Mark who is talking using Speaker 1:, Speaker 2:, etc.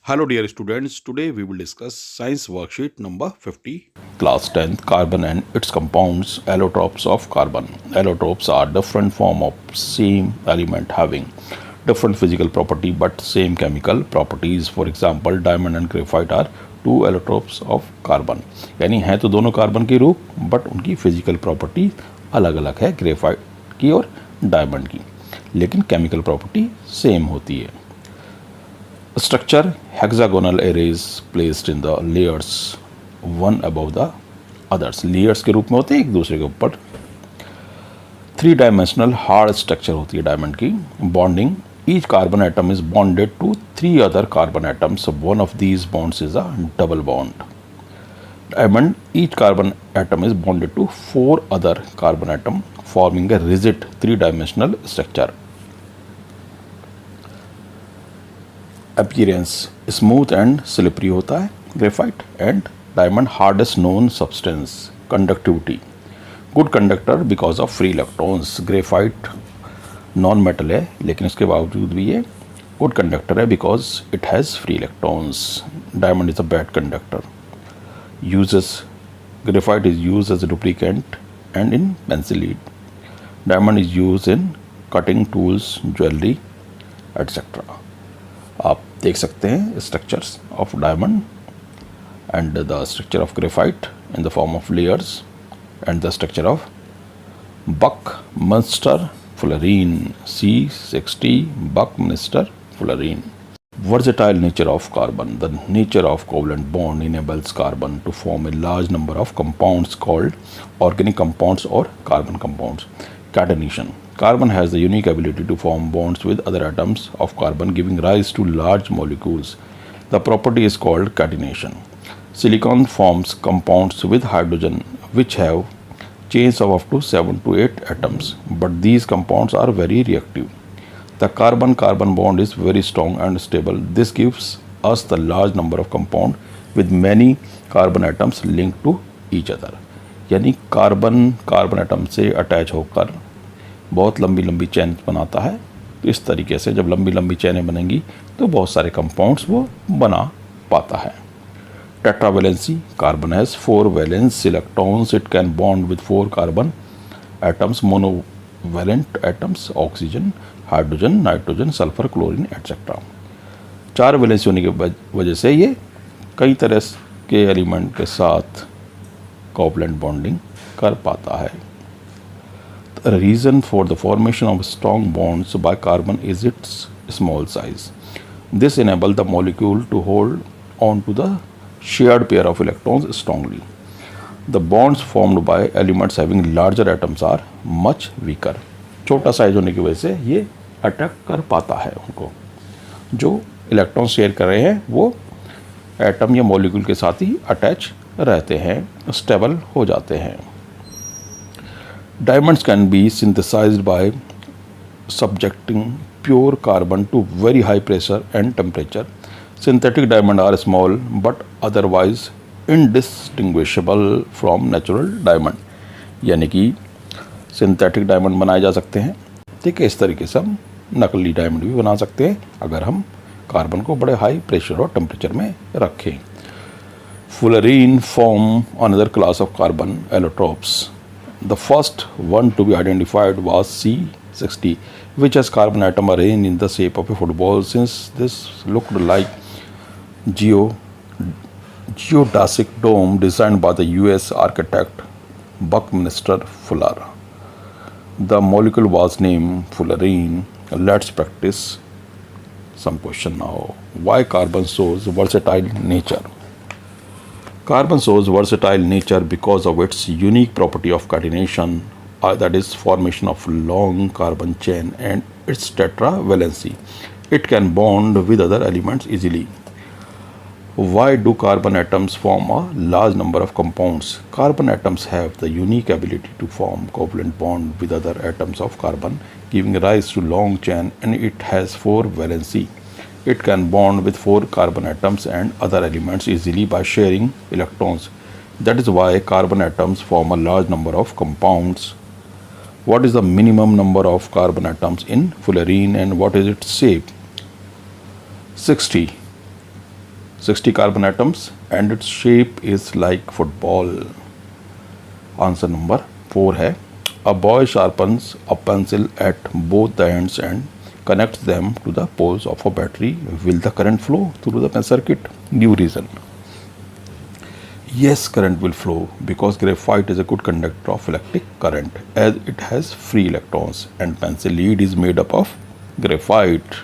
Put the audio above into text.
Speaker 1: Hello dear students, today we will discuss science worksheet number 50. Class 10th carbon and its compounds allotropes of carbon. Allotropes are different form of same element having different physical property but same chemical properties. For example, diamond and graphite are two allotropes of carbon. यानी हैं तो दोनों carbon के रूप but उनकी physical property अलग अलग है ग्रेफाइट की और डायमंड की, लेकिन केमिकल प्रॉपर्टी सेम होती है. Structure hexagonal arrays placed in the layers one above the others. Layers के रूप में होते हैं एक दूसरे के ऊपर. 3-dimensional hard structure होती है डायमंड की. Bonding, each carbon atom is bonded to 3 other carbon atoms. One of these bonds is a double bond. Diamond, each carbon atom is bonded to 4 other carbon atom forming a rigid 3-dimensional structure. Appearance smooth and slippery होता है graphite and diamond hardest known substance. Conductivity good conductor because of free electrons. Graphite non metal है लेकिन इसके बावजूद भी ये good conductor है because it has free electrons. Diamond is a bad conductor. Uses graphite is use as lubricant and in pencil lead. Diamond is used in cutting tools, jewelry, etc. आप देख सकते हैं structures of diamond and the structure of graphite in the form of layers and the structure of Buckminster fullerene. C60 Buckminster fullerene. Versatile nature of carbon. The nature of covalent bond enables carbon to form a large number of compounds called organic compounds or carbon compounds. Catenation. Carbon has the unique ability to form bonds with other atoms of carbon, giving rise to large molecules. The property is called catenation. Silicon forms compounds with hydrogen which have chains of up to 7 to 8 atoms, but these compounds are very reactive. The carbon-carbon bond is very strong and stable. This gives us the large number of compounds with many carbon atoms linked to each other. यानी carbon atom से attach होकर बहुत लंबी लंबी chain बनाता है. तो इस तरीके से जब लंबी लंबी चेनें बनेंगी तो बहुत सारे कंपाउंड्स वो बना पाता है. Tetravalency. Carbon has 4 valence electrons. It can bond with 4 carbon atoms. Monovalent atoms oxygen, hydrogen, nitrogen, sulphur, chlorine etcetera. 4 valency होने की वजह से ये कई तरह के एलिमेंट के साथ कोवलेंट बॉन्डिंग कर पाता है. The reason for the formation of strong bonds by carbon is its small size. This enables the molecule to hold on to the shared pair of electrons strongly. The bonds formed by elements having larger atoms are much weaker. छोटा size होने की वजह से ये attack कर पाता है उनको. जो इलेक्ट्रॉन शेयर कर रहे हैं वो एटम या मॉलिक्यूल के साथ ही अटैच रहते हैं, स्टेबल हो जाते हैं. Diamonds can be synthesized by subjecting pure carbon to very high pressure and temperature. Synthetic diamonds are small but otherwise indistinguishable from natural diamond. यानी कि सिंथेटिक डायमंड बनाए जा सकते हैं. ठीक है, इस तरीके से हम नकली डायमंड भी बना सकते हैं अगर हम कार्बन को बड़े हाई प्रेशर और टेम्परेचर में रखें. Fullerene form another class of carbon allotropes. The first one to be identified was C60, which has carbon atom arranged in the shape of a football. Since this looked like geodesic dome designed by the US architect Buckminster Fuller, the molecule was named fullerene. Let's practice some question now. Why carbon shows versatile nature? Carbon shows versatile nature because of its unique property of catenation, that is formation of long carbon chain, and its tetravalency. It can bond with other elements easily. Why do carbon atoms form a large number of compounds? Carbon atoms have the unique ability to form covalent bond with other atoms of carbon, giving rise to long chain, and it has 4 valency. It can bond with 4 carbon atoms and other elements easily by sharing electrons. That is why carbon atoms form a large number of compounds. What is the minimum number of carbon atoms in fullerene and what is its shape? 60. 60 carbon atoms and its shape is like football. Answer number 4 है a boy sharpens a pencil at both the ends and connects them to the poles of a battery. Will the current flow through the circuit? Give reason. Yes, current will flow because graphite is a good conductor of electric current as it has free electrons and pencil lead is made up of graphite.